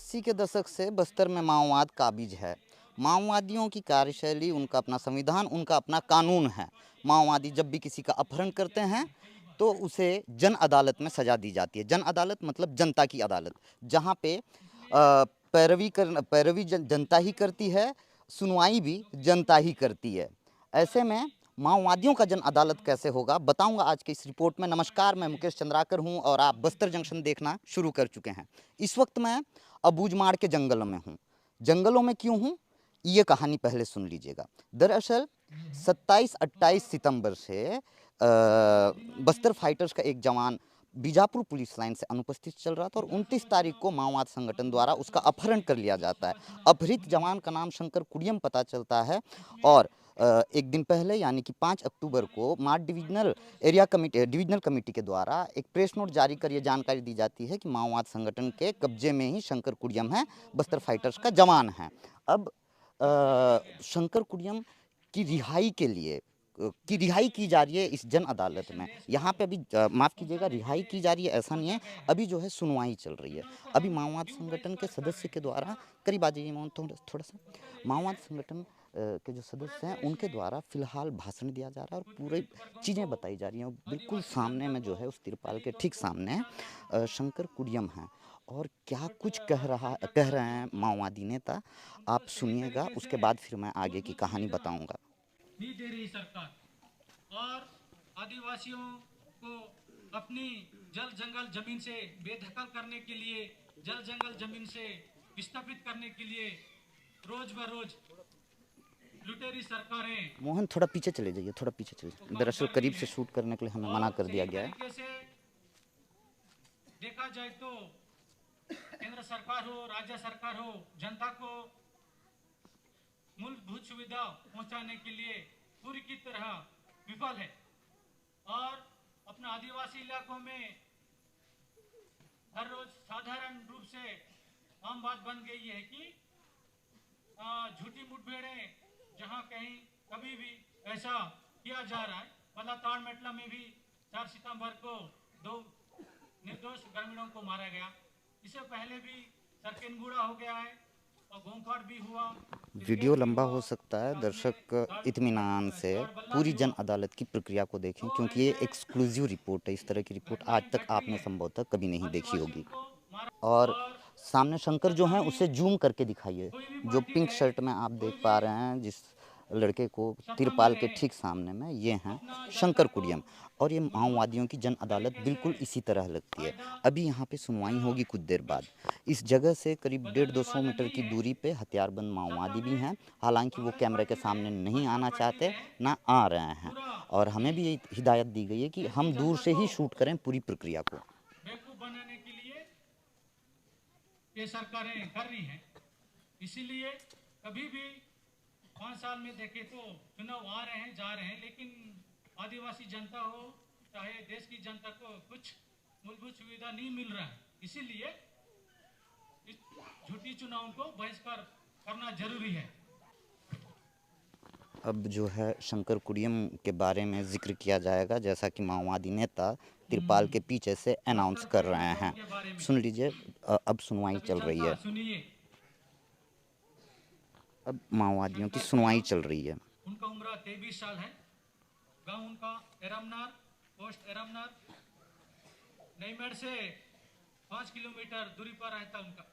80 के दशक से बस्तर में माओवाद काबिज है। माओवादियों की कार्यशैली, उनका अपना संविधान, उनका अपना कानून है। माओवादी जब भी किसी का अपहरण करते हैं तो उसे जन अदालत में सजा दी जाती है। जन अदालत मतलब जनता की अदालत, जहाँ पे जनता ही करती है, सुनवाई भी जनता ही करती है। ऐसे में माओवादियों का जन अदालत कैसे होगा, बताऊंगा आज के इस रिपोर्ट में। नमस्कार, मैं मुकेश चंद्राकर हूं और आप बस्तर जंक्शन देखना शुरू कर चुके हैं। इस वक्त मैं अबूझमाड़ के जंगलों में हूं। जंगलों में क्यों हूं, ये कहानी पहले सुन लीजिएगा। दरअसल 27-28 सितंबर से बस्तर फाइटर्स का एक जवान बीजापुर पुलिस लाइन से अनुपस्थित चल रहा था और 29 तारीख को माओवाद संगठन द्वारा उसका अपहरण कर लिया जाता है। अपहृत जवान का नाम शंकर कुडियम पता चलता है और एक दिन पहले यानी कि 5 अक्टूबर को माड डिविजनल कमेटी के द्वारा एक प्रेस नोट जारी कर ये जानकारी दी जाती है कि माओवाद संगठन के कब्जे में ही शंकर कुडियम है, बस्तर फाइटर्स का जवान है। अब शंकर कुडियम की रिहाई के लिए रिहाई की जा रही है इस जन अदालत में। यहाँ पे अभी माफ़ कीजिएगा, रिहाई की जा रही है ऐसा नहीं है, अभी जो है सुनवाई चल रही है। अभी माओवाद संगठन के सदस्य के द्वारा, करीब आ जाइए मोहन थोड़ा सा, माओवाद संगठन के जो सदस्य हैं उनके द्वारा फिलहाल भाषण दिया जा रहा है और पूरी चीज़ें बताई जा रही हैं। बिल्कुल सामने में जो है, उस तिरपाल के ठीक सामने शंकर कुडियम हैं और क्या कुछ कह रहे हैं माओवादी नेता, आप सुनिएगा। उसके बाद फिर मैं आगे की कहानी बताऊंगा। नहीं दे रही सरकार, और आदिवासियों को अपनी जल जंगल जमीन से बेदखल करने के लिए, जल जंगल जमीन से विस्थापित करने के लिए रोज बरोज लुटेरी सरकारें। मोहन थोड़ा पीछे चले जाइए, थोड़ा पीछे चले जाइए। दरअसल करीब से शूट करने के लिए हमें मना कर दिया गया है। तरीके से देखा जाए तो केंद्र सरकार हो, राज्य सरकार हो, जनता को मूलभूत सुविधा पहुंचाने के लिए पूरी की तरह विफल है। और अपना आदिवासी इलाकों में हर रोज साधारण रूप से आम बात बन गई है कि झूठी मुठभेड़ें, जहां कहीं कभी भी ऐसा किया जा रहा है। पलाताड़ मेटला में भी 4 सितंबर को 2 निर्दोष ग्रामीणों को मारा गया। इससे पहले भी सरकेनगुड़ा हो गया है और गोंखाड़ भी हुआ। वीडियो लंबा हो सकता है, दर्शक इत्मीनान से पूरी जन अदालत की प्रक्रिया को देखें, क्योंकि ये एक्सक्लूसिव रिपोर्ट है। इस तरह की रिपोर्ट आज तक आपने संभवतः कभी नहीं देखी होगी। और सामने शंकर जो हैं उसे जूम करके दिखाइए। जो पिंक शर्ट में आप देख पा रहे हैं, जिस लड़के को तिरपाल के ठीक सामने में, ये हैं शंकर कुडियम। और ये माओवादियों की जन अदालत बिल्कुल इसी तरह लगती है। अभी यहाँ पे सुनवाई होगी कुछ देर बाद। इस जगह से करीब 150-200 मीटर की दूरी पे हथियारबंद माओवादी भी हैं। हालांकि वो कैमरे के सामने नहीं आना चाहते, ना आ रहे हैं। और हमें भी ये हिदायत दी गई है कि हम दूर से ही शूट करें पूरी प्रक्रिया को। बेवकूफ बनाने के लिए ये सरकारें कर रही हैं। इसीलिए कभी भी 5 साल में देखे तो चुनाव आ रहे हैं, जा रहे हैं, लेकिन आदिवासी जनता हो चाहे देश की जनता को कुछ मूलभूत सुविधा नहीं मिल रहा है। इसीलिए इस झूठी चुनाव को बहिष्कार करना जरूरी है। अब जो है शंकर कुडियम के बारे में जिक्र किया जाएगा, जैसा कि माओवादी नेता तिरपाल के पीछे से अनाउंस कर रहे हैं। सुन लीजिए, अब सुनवाई चल रही है। अब माओवादियों की सुनवाई चल रही है। उनका उम्र 23 साल है। गांव उनका एरमनार, पोस्ट एरमनार, नईमेड़ से 5 किलोमीटर दूरी पर रहता उनका।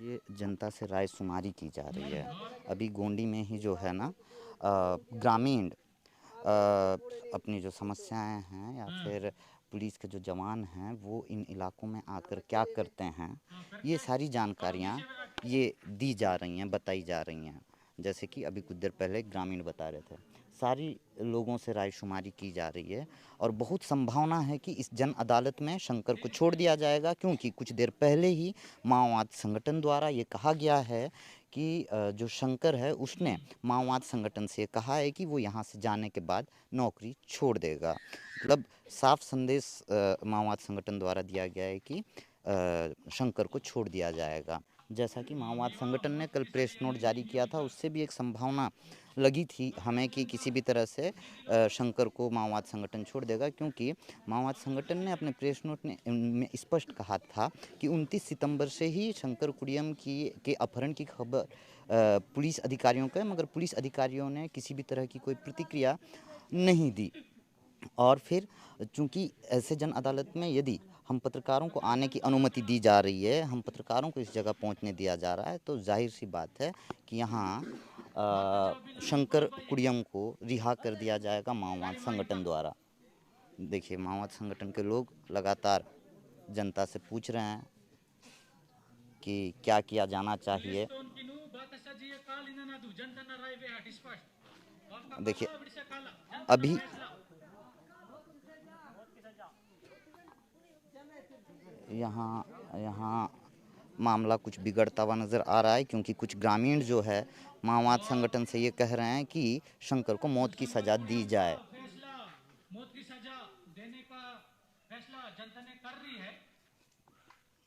ये जनता से राय शुमारी की जा रही है। अभी गोंडी में ही जो है ना, ग्रामीण अपनी जो समस्याएं हैं या फिर पुलिस के जो जवान हैं वो इन इलाकों में आकर क्या करते हैं, ये सारी जानकारियाँ ये दी जा रही हैं, बताई जा रही हैं। जैसे कि अभी कुछ देर पहले ग्रामीण बता रहे थे, सारी लोगों से रायशुमारी की जा रही है और बहुत संभावना है कि इस जन अदालत में शंकर को छोड़ दिया जाएगा, क्योंकि कुछ देर पहले ही माओवाद संगठन द्वारा ये कहा गया है कि जो शंकर है उसने माओवाद संगठन से कहा है कि वो यहाँ से जाने के बाद नौकरी छोड़ देगा। मतलब साफ संदेश माओवाद संगठन द्वारा दिया गया है कि शंकर को छोड़ दिया जाएगा। जैसा कि माओवाद संगठन ने कल प्रेस नोट जारी किया था, उससे भी एक संभावना लगी थी हमें कि किसी भी तरह से शंकर को माओवाद संगठन छोड़ देगा, क्योंकि माओवाद संगठन ने अपने प्रेस नोट में स्पष्ट कहा था कि 29 सितंबर से ही शंकर कुडियम के अपहरण की खबर पुलिस अधिकारियों को है, मगर पुलिस अधिकारियों ने किसी भी तरह की कोई प्रतिक्रिया नहीं दी। और फिर चूंकि ऐसे जन अदालत में यदि हम पत्रकारों को आने की अनुमति दी जा रही है, हम पत्रकारों को इस जगह पहुंचने दिया जा रहा है, तो जाहिर सी बात है कि यहाँ शंकर कुडियम को रिहा कर दिया जाएगा माओवाद संगठन द्वारा। देखिए, माओवाद संगठन के लोग लगातार जनता से पूछ रहे हैं कि क्या किया जाना चाहिए। देखिए, अभी यहाँ मामला कुछ बिगड़ता हुआ नज़र आ रहा है, क्योंकि कुछ ग्रामीण जो है माओवाद संगठन से ये कह रहे हैं कि शंकर को मौत की सज़ा दी जाए। मौत की सजा देने का फैसला जनता ने कर रही है।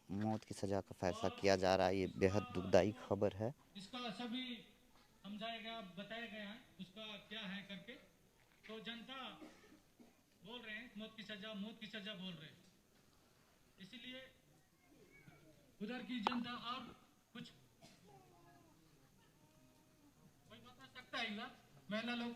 मौत की सज़ा का फैसला किया जा रहा है, ये बेहद दुखदाई खबर है। इसका सभी समझाया गया, बताया गया है उसका क्या है करके। तो जनता बोल रहे हैं मौत की सजा बोल रहे हैं। इसीलिए उधर की जनता और कुछ कोई बता सकता है ना, महिला लोग।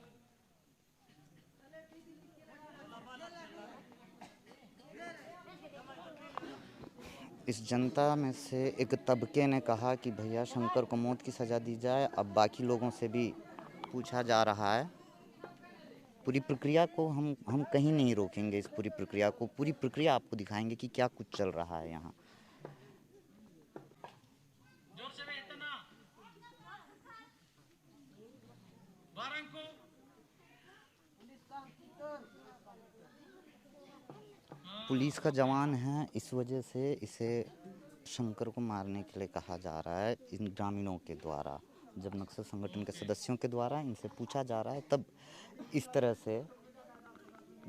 इस जनता में से एक तबके ने कहा कि भैया शंकर को मौत की सज़ा दी जाए। अब बाकी लोगों से भी पूछा जा रहा है। पूरी प्रक्रिया को हम कहीं नहीं रोकेंगे, इस पूरी प्रक्रिया को, पूरी प्रक्रिया आपको दिखाएंगे कि क्या कुछ चल रहा है यहाँ। जोर से इतना वारंट को पुलिस का जवान है, इस वजह से इसे शंकर को मारने के लिए कहा जा रहा है इन ग्रामीणों के द्वारा। जब नक्सल संगठन के सदस्यों के द्वारा इनसे पूछा जा रहा है, तब इस तरह से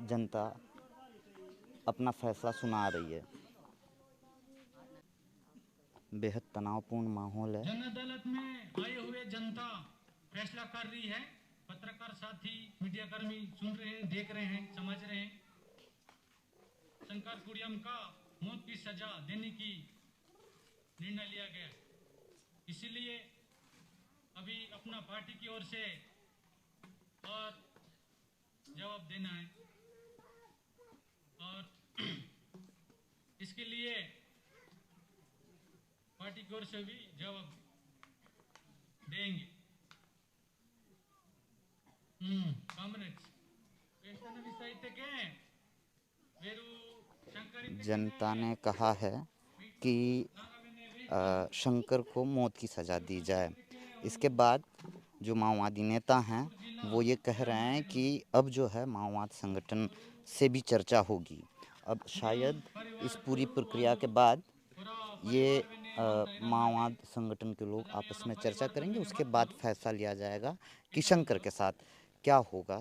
जनता अपना फैसला सुना रही है। बेहद तनावपूर्ण माहौल है। जन अदालत में आए हुए जनता फैसला कर रही है। पत्रकार साथी, मीडिया कर्मी सुन रहे हैं, देख रहे हैं, समझ रहे हैं। शंकर कुडियम का मौत की सजा देने की निर्णय लिया गया। इसीलिए अभी अपना पार्टी की ओर से और जवाब देना है, और इसके लिए पार्टी की ओर से भी जवाब देंगे। जनता ने कहा है कि शंकर को मौत की सज़ा दी जाए। इसके बाद जो माओवादी नेता हैं वो ये कह रहे हैं कि अब जो है माओवाद संगठन से भी चर्चा होगी। अब शायद इस पूरी प्रक्रिया के बाद ये माओवाद संगठन के लोग आपस में चर्चा करेंगे, उसके बाद फैसला लिया जाएगा कि शंकर के साथ क्या होगा।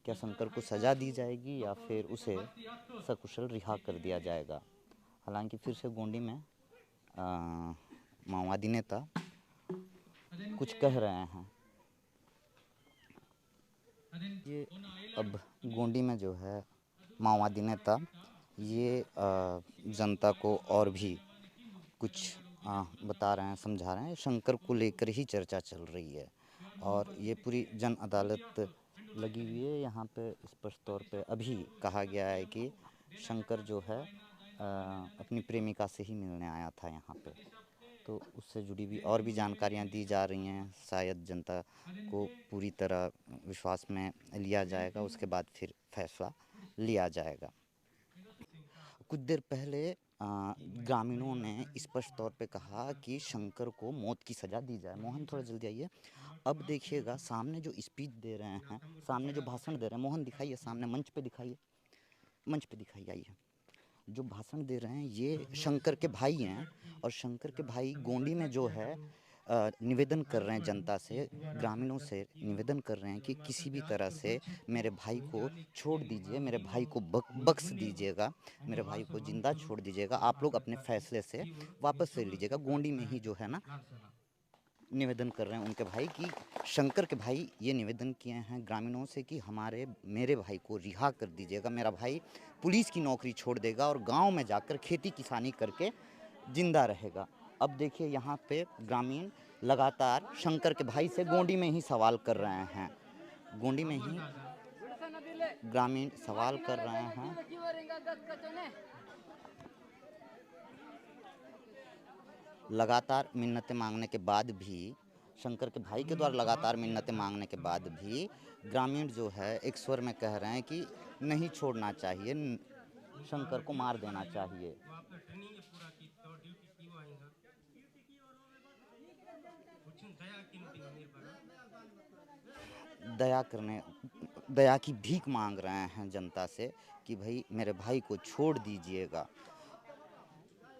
क्या शंकर को सज़ा दी जाएगी या फिर उसे सकुशल रिहा कर दिया जाएगा। हालांकि फिर से गोंडी में माओवादी नेता कुछ कह रहे हैं। ये अब गोंडी में जो है माओवादी नेता ये जनता को और भी कुछ बता रहे हैं, समझा रहे हैं। शंकर को लेकर ही चर्चा चल रही है और ये पूरी जन अदालत लगी हुई है। यहाँ पे स्पष्ट तौर पे अभी कहा गया है कि शंकर जो है अपनी प्रेमिका से ही मिलने आया था यहाँ पे, तो उससे जुड़ी भी और भी जानकारियाँ दी जा रही हैं। शायद जनता को पूरी तरह विश्वास में लिया जाएगा, उसके बाद फिर फैसला लिया जाएगा। कुछ देर पहले ग्रामीणों ने स्पष्ट तौर पे कहा कि शंकर को मौत की सज़ा दी जाए। मोहन, थोड़ा जल्दी आइए। अब देखिएगा सामने जो स्पीच दे रहे हैं, सामने जो भाषण दे रहे हैं, मोहन दिखाइए, सामने मंच पे दिखाइए, मंच पे दिखाइए। आइए, जो भाषण दे रहे हैं ये शंकर के भाई हैं और शंकर के भाई गोंडी में जो है निवेदन कर रहे हैं, जनता से, ग्रामीणों से निवेदन कर रहे हैं कि किसी भी तरह से मेरे भाई को छोड़ दीजिए, मेरे भाई को बख्श दीजिएगा, मेरे भाई को जिंदा छोड़ दीजिएगा। आप लोग अपने फैसले से वापस ले लीजिएगा। गोंडी में ही जो है ना, निवेदन कर रहे हैं उनके भाई की, शंकर के भाई ये निवेदन किए हैं ग्रामीणों से कि मेरे भाई को रिहा कर दीजिएगा, मेरा भाई पुलिस की नौकरी छोड़ देगा और गांव में जाकर खेती किसानी करके जिंदा रहेगा। अब देखिए यहाँ पे ग्रामीण लगातार शंकर के भाई से गोंडी में ही सवाल कर रहे हैं, गोंडी में ही ग्रामीण सवाल कर रहे हैं। लगातार मिन्नतें मांगने के बाद भी, शंकर के भाई के द्वारा लगातार मिन्नतें मांगने के बाद भी ग्रामीण जो है एक स्वर में कह रहे हैं कि नहीं छोड़ना चाहिए, शंकर को मार देना चाहिए। दया की भीख मांग रहे हैं जनता से कि भाई मेरे भाई को छोड़ दीजिएगा,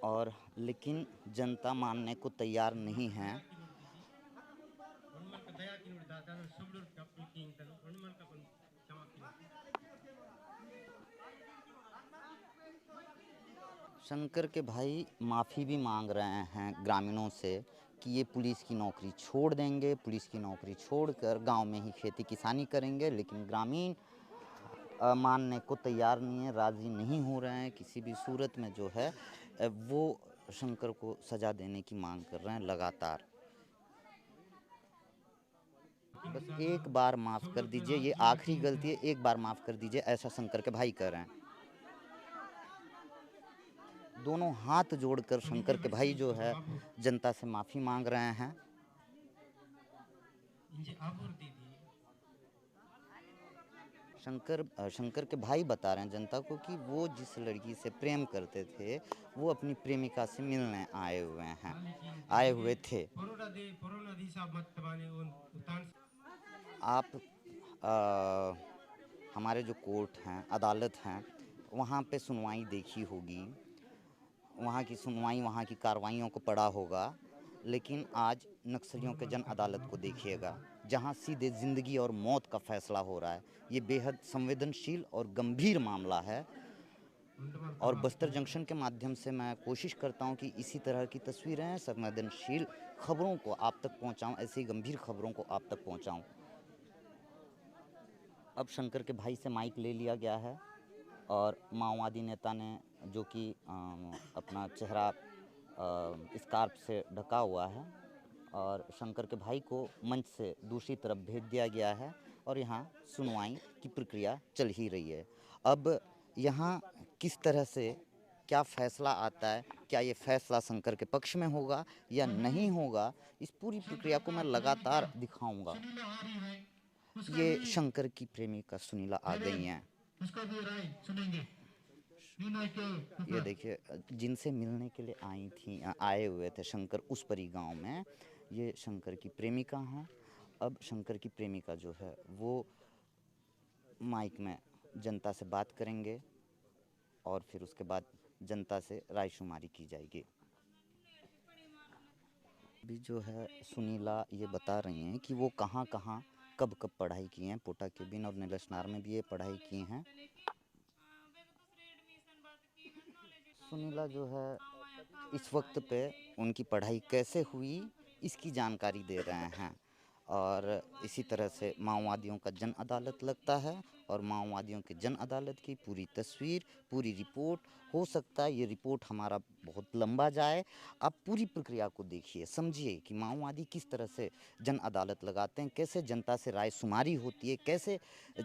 और लेकिन जनता मानने को तैयार नहीं है। शंकर के भाई माफ़ी भी मांग रहे हैं ग्रामीणों से कि ये पुलिस की नौकरी छोड़ देंगे, पुलिस की नौकरी छोड़कर गांव में ही खेती किसानी करेंगे, लेकिन ग्रामीण मानने को तैयार नहीं है, राज़ी नहीं हो रहे हैं। किसी भी सूरत में जो है वो शंकर को सज़ा देने की मांग कर रहे हैं लगातार। बस एक बार माफ़ कर दीजिए, ये आखिरी गलती है, एक बार माफ़ कर दीजिए, ऐसा शंकर के भाई कह रहे हैं। दोनों हाथ जोड़कर शंकर के भाई जो है जनता से माफ़ी मांग रहे हैं। शंकर के भाई बता रहे हैं जनता को कि वो जिस लड़की से प्रेम करते थे वो अपनी प्रेमिका से मिलने आए हुए थे। आप हमारे जो कोर्ट हैं, अदालत हैं, वहाँ पे सुनवाई देखी होगी, वहाँ की सुनवाई, वहाँ की कार्रवाइयों को पढ़ा होगा, लेकिन आज नक्सलियों के जन अदालत को देखिएगा, जहाँ सीधे ज़िंदगी और मौत का फैसला हो रहा है। ये बेहद संवेदनशील और गंभीर मामला है, और बस्तर जंक्शन के माध्यम से मैं कोशिश करता हूँ कि इसी तरह की तस्वीरें, संवेदनशील खबरों को आप तक पहुँचाऊँ, ऐसी गंभीर खबरों को आप तक पहुँचाऊँ। अब शंकर के भाई से माइक ले लिया गया है और माओवादी नेता ने, जो कि अपना चेहरा स्कार्फ से ढका हुआ है, और शंकर के भाई को मंच से दूसरी तरफ भेज दिया गया है और यहाँ सुनवाई की प्रक्रिया चल ही रही है। अब यहाँ किस तरह से क्या फ़ैसला आता है, क्या ये फ़ैसला शंकर के पक्ष में होगा या नहीं होगा, इस पूरी प्रक्रिया को मैं लगातार दिखाऊंगा। ये शंकर की प्रेमिका सुनीला आ गई हैं, ये देखिए, जिनसे मिलने के लिए आए हुए थे शंकर उस परी गांव में, ये शंकर की प्रेमिका हैं। अब शंकर की प्रेमिका जो है वो माइक में जनता से बात करेंगे और फिर उसके बाद जनता से रायशुमारी की जाएगी। अभी जो है सुनीला ये बता रही हैं कि वो कहाँ कब पढ़ाई की हैं, पोटा केबिन और नीलसनार में भी ये पढ़ाई की हैं। सुनीला जो है इस वक्त पे उनकी पढ़ाई कैसे हुई इसकी जानकारी दे रहे हैं, और इसी तरह से माओवादियों का जन अदालत लगता है, और माओवादियों के जन अदालत की पूरी तस्वीर, पूरी रिपोर्ट, हो सकता है ये रिपोर्ट हमारा बहुत लंबा जाए। आप पूरी प्रक्रिया को देखिए, समझिए कि माओवादी किस तरह से जन अदालत लगाते हैं, कैसे जनता से रायशुमारी होती है, कैसे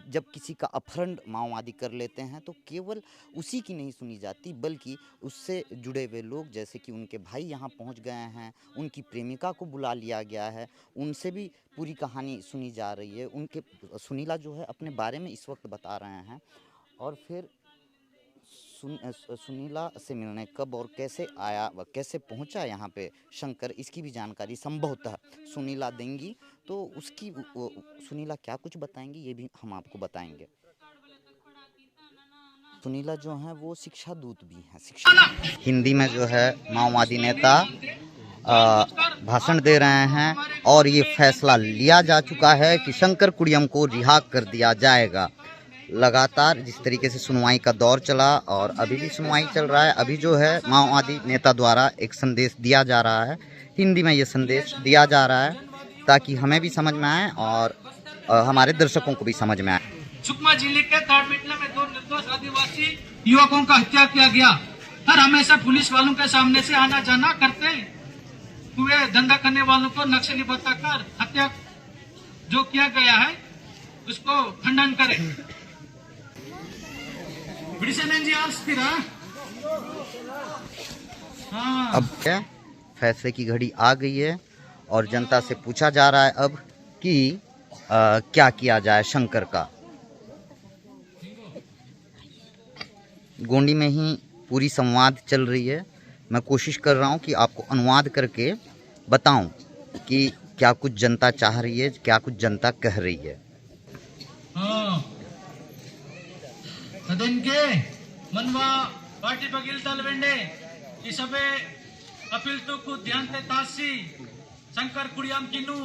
जब किसी का अपहरण माओवादी कर लेते हैं तो केवल उसी की नहीं सुनी जाती, बल्कि उससे जुड़े हुए लोग, जैसे कि उनके भाई यहाँ पहुँच गए हैं, उनकी प्रेमिका को बुला लिया गया है, उनसे भी पूरी कहानी सुनी जा रही है। उनके सुनीला जो है अपने बारे में इस वक्त बता रहे हैं, और फिर सुनीला से मिलने कब और कैसे आया व कैसे पहुंचा यहाँ पे शंकर, इसकी भी जानकारी संभवतः सुनीला देंगी, तो उसकी सुनीला क्या कुछ बताएंगी ये भी हम आपको बताएंगे। सुनीला जो है वो शिक्षा दूत भी हैं। हिंदी में जो है माओवादी नेता भाषण दे रहे हैं, और ये फैसला लिया जा चुका है कि शंकर कुडियम को रिहा कर दिया जाएगा। लगातार जिस तरीके से सुनवाई का दौर चला और अभी भी सुनवाई चल रहा है, अभी जो है माओवादी नेता द्वारा एक संदेश दिया जा रहा है हिंदी में ये संदेश दिया जा रहा है ताकि हमें भी समझ में आए और हमारे दर्शकों को भी समझ में आए। सुकमा जिले के ताड़मेटला में 2 निर्दोष आदिवासी युवकों का हत्या किया गया। हर हमेशा पुलिस वालों के सामने से आना जाना करते हुए धंधा करने वालों को नक्सली बताकर हत्या जो किया गया है उसको खंडन करें। अब क्या फैसले की घड़ी आ गई है और जनता से पूछा जा रहा है अब कि क्या किया जाए शंकर का। गोंडी में ही पूरी संवाद चल रही है। मैं कोशिश कर रहा हूं कि आपको अनुवाद करके बताऊं कि क्या कुछ जनता चाह रही है, क्या कुछ जनता कह रही है। सदन के मनवा पार्टी बगिल तलवेंडे ಈ ಸಭೆ अपील तो खुद ध्यान ते तासी शंकर कुड़ियाम किनू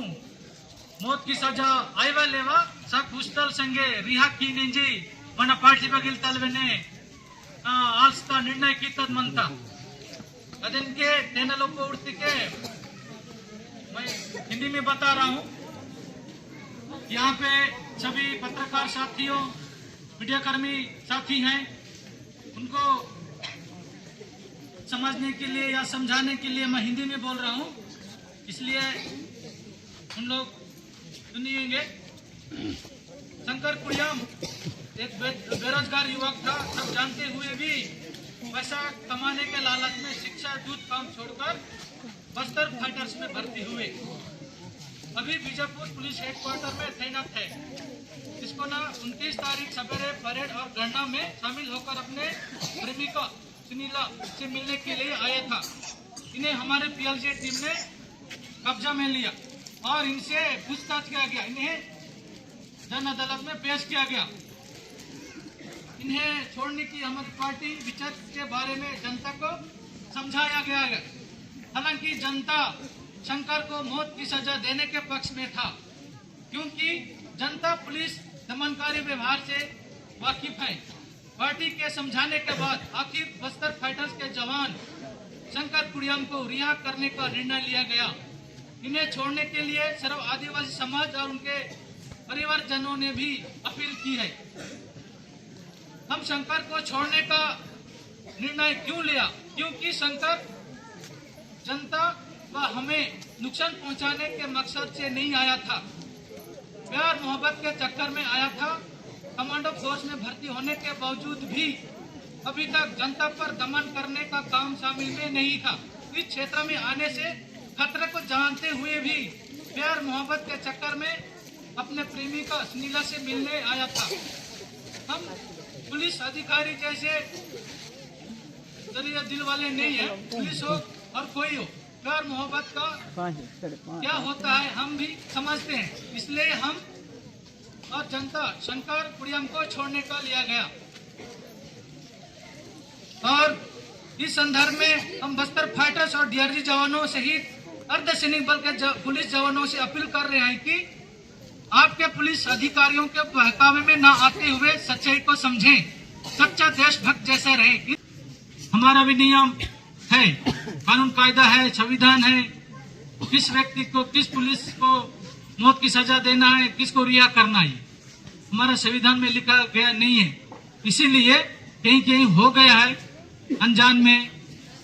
मौत की सजा आयवा लेवा सब पुस्तल संगे रिहा की नेंजी मन पार्टी बगिल तलवेने आल्स्ता निर्णय की तद मनता अदन के तेना लोग को उड़ती के मैं हिंदी में बता रहा हूँ। यहाँ पे सभी पत्रकार साथियों मीडिया कर्मी साथी हैं, उनको समझने के लिए या समझाने के लिए मैं हिंदी में बोल रहा हूँ, इसलिए उन लोग सुनिएंगे। शंकर कुड़ियाम एक बेरोजगार युवक था। सब जानते हुए भी पैसा कमाने के लालच में शिक्षा दूत काम छोड़कर बस्तर फाइटर्स में भर्ती हुए। अभी बीजापुर पुलिस हेडक्वार्टर में तैनात है। इसको ना 29 तारीख सवेरे परेड और गणना में शामिल होकर अपने प्रेमिका सुनीला से मिलने के लिए आया था। इन्हें हमारे पीएलजी टीम ने कब्जा में लिया और इनसे पूछताछ किया गया। इन्हें जन अदालत में पेश किया गया। इन्हें छोड़ने की हमारी पार्टी विचार के बारे में जनता को समझाया गया है। हालांकि जनता शंकर को मौत की सजा देने के पक्ष में था, क्योंकि जनता पुलिस दमनकारी व्यवहार से वाकिफ है। पार्टी के समझाने के बाद आखिर बस्तर फाइटर्स के जवान शंकर कुड़ियाम को रिहा करने का निर्णय लिया गया। इन्हें छोड़ने के लिए सर्व आदिवासी समाज और उनके परिवारजनों ने भी अपील की है। हम शंकर को छोड़ने का निर्णय क्यों लिया? क्योंकि शंकर जनता व हमें नुकसान पहुंचाने के मकसद से नहीं आया था, प्यार मोहब्बत के चक्कर में आया था। कमांडो फोर्स में भर्ती होने के बावजूद भी अभी तक जनता पर दमन करने का काम शामिल में नहीं था। इस क्षेत्र में आने से खतरे को जानते हुए भी प्यार मोहब्बत के चक्कर में अपने प्रेमिका सुनीला से मिलने आया था। हम पुलिस अधिकारी जैसे दरिया दिल वाले नहीं है। पुलिस हो और कोई हो, प्यार मोहब्बत का क्या होता है हम भी समझते हैं। इसलिए हम और जनता शंकर कुड़ियाम को छोड़ने का लिया गया। और इस संदर्भ में हम बस्तर फाइटर्स और डीआरजी जवानों सहित अर्धसैनिक बल के पुलिस जवानों से अपील कर रहे हैं कि आपके पुलिस अधिकारियों के बहकावे में न आते हुए सच्चाई को समझें, सच्चा देशभक्त जैसा रहे। हमारा भी नियम है, कानून कायदा है, संविधान है। किस व्यक्ति को, किस पुलिस को मौत की सजा देना है, किसको रिहा करना है, हमारा संविधान में लिखा गया नहीं है। इसीलिए कहीं कहीं हो गया है अनजान में,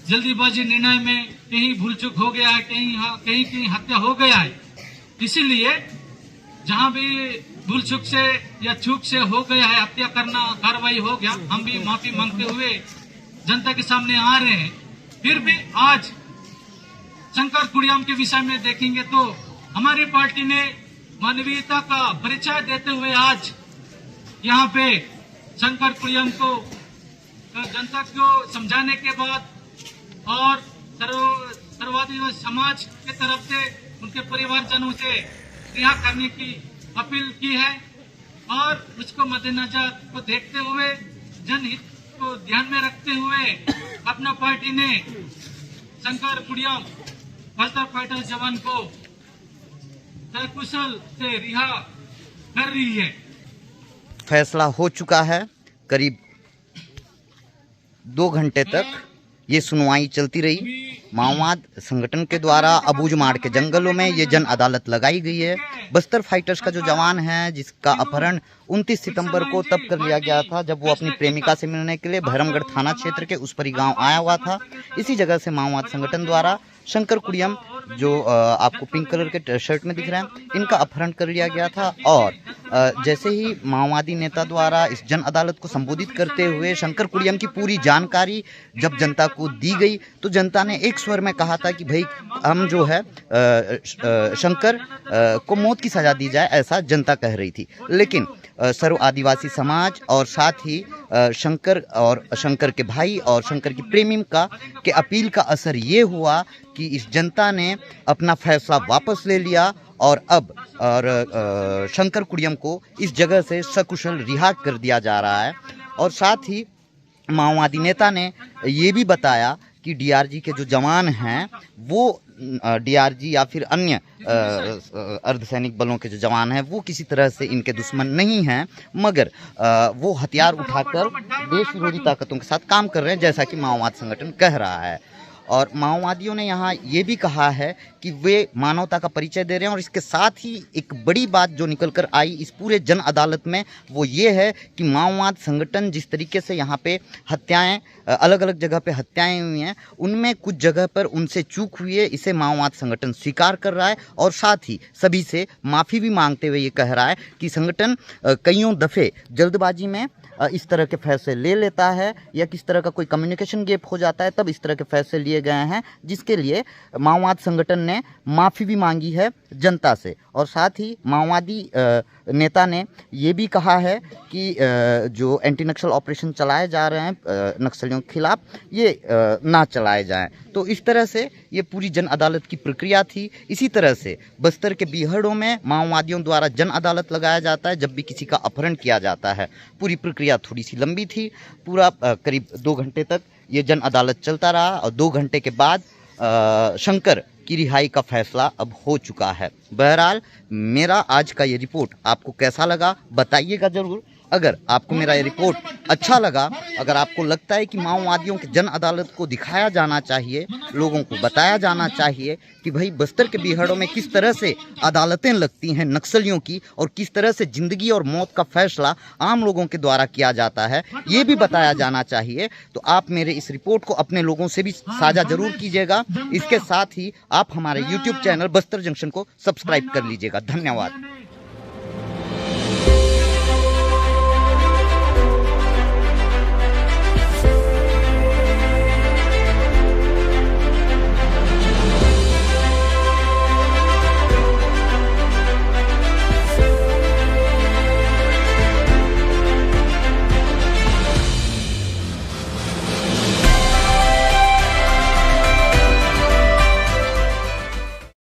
जल्दीबाजी निर्णय में कहीं भूल चूक हो गया है, कहीं कहीं हत्या हो गया है। इसीलिए जहां भी भूल चूक से या चूक से हो गया है, हत्या करना कार्रवाई हो गया, हम भी माफी मांगते हुए जनता के सामने आ रहे हैं। फिर भी आज शंकर कुड़ियाम के विषय में देखेंगे तो हमारी पार्टी ने मानवीयता का परिचय देते हुए आज यहाँ पे शंकर कुड़ियाम को जनता को समझाने के बाद और सर्वाधिक समाज के तरफ से उनके परिवारजनों से रिहा करने की अपील की है। और उसको मद्देनजर को देखते हुए, जनहित को ध्यान में रखते हुए अपना पार्टी ने शंकर कुड़ियाम बस्तर फाइटर्स जवान को सकुशल से रिहा कर रही है। फैसला हो चुका है। करीब 2 घंटे तक ये सुनवाई चलती रही। माओवाद संगठन के द्वारा अबूझमाड़ के जंगलों में ये जन अदालत लगाई गई है। बस्तर फाइटर्स का जो जवान है जिसका अपहरण 29 सितंबर को तब कर लिया गया था जब वो अपनी प्रेमिका से मिलने के लिए भैरमगढ़ थाना क्षेत्र के उस परी गांव आया हुआ था। इसी जगह से माओवाद संगठन द्वारा शंकर कुड़ियम, जो आपको पिंक कलर के शर्ट में दिख रहे हैं, इनका अपहरण कर लिया गया था। और जैसे ही माओवादी नेता द्वारा इस जन अदालत को संबोधित करते हुए शंकर कुड़ियम की पूरी जानकारी जब जनता को दी गई तो जनता ने एक स्वर में कहा था कि भाई हम जो है शंकर को मौत की सजा दी जाए, ऐसा जनता कह रही थी। लेकिन सर्व आदिवासी समाज और साथ ही शंकर और शंकर के भाई और शंकर की प्रेमिका के अपील का असर ये हुआ कि इस जनता ने अपना फैसला वापस ले लिया और अब शंकर कुड़ियम को इस जगह से सकुशल रिहा कर दिया जा रहा है। और साथ ही माओवादी नेता ने ये भी बताया कि डीआरजी के जो जवान हैं वो डीआरजी या फिर अन्य अर्धसैनिक बलों के जो जवान हैं वो किसी तरह से इनके दुश्मन नहीं हैं, मगर वो हथियार उठाकर देश विरोधी ताकतों के साथ काम कर रहे हैं, जैसा कि माओवाद संगठन कह रहा है। और माओवादियों ने यहाँ ये भी कहा है कि वे मानवता का परिचय दे रहे हैं। और इसके साथ ही एक बड़ी बात जो निकल कर आई इस पूरे जन अदालत में वो ये है कि माओवाद संगठन जिस तरीके से यहाँ पे हत्याएं, अलग अलग जगह पे हत्याएं हुई हैं, उनमें कुछ जगह पर उनसे चूक हुई है, इसे माओवाद संगठन स्वीकार कर रहा है। और साथ ही सभी से माफ़ी भी मांगते हुए ये कह रहा है कि संगठन कईयों दफ़े जल्दबाजी में इस तरह के फैसले ले लेता है या किस तरह का कोई कम्युनिकेशन गैप हो जाता है, तब इस तरह के फैसले लिए गए हैं, जिसके लिए माओवाद संगठन ने माफ़ी भी मांगी है जनता से। और साथ ही माओवादी नेता ने ये भी कहा है कि जो एंटी नक्सल ऑपरेशन चलाए जा रहे हैं नक्सलियों के खिलाफ, ये ना चलाए जाएं। तो इस तरह से ये पूरी जन अदालत की प्रक्रिया थी। इसी तरह से बस्तर के बीहड़ों में माओवादियों द्वारा जन अदालत लगाया जाता है जब भी किसी का अपहरण किया जाता है। पूरी प्रक्रिया थोड़ी सी लंबी थी, पूरा करीब 2 घंटे तक ये जन अदालत चलता रहा और 2 घंटे के बाद शंकर की रिहाई का फैसला अब हो चुका है। बहरहाल मेरा आज का ये रिपोर्ट आपको कैसा लगा बताइएगा ज़रूर। अगर आपको मेरा ये रिपोर्ट अच्छा लगा, अगर आपको लगता है कि माओवादियों के जन अदालत को दिखाया जाना चाहिए, लोगों को बताया जाना चाहिए कि भाई बस्तर के बीहड़ों में किस तरह से अदालतें लगती हैं नक्सलियों की और किस तरह से ज़िंदगी और मौत का फैसला आम लोगों के द्वारा किया जाता है, ये भी बताया जाना चाहिए, तो आप मेरे इस रिपोर्ट को अपने लोगों से भी साझा ज़रूर कीजिएगा। इसके साथ ही आप हमारे YouTube चैनल बस्तर जंक्शन को सब्सक्राइब कर लीजिएगा। धन्यवाद।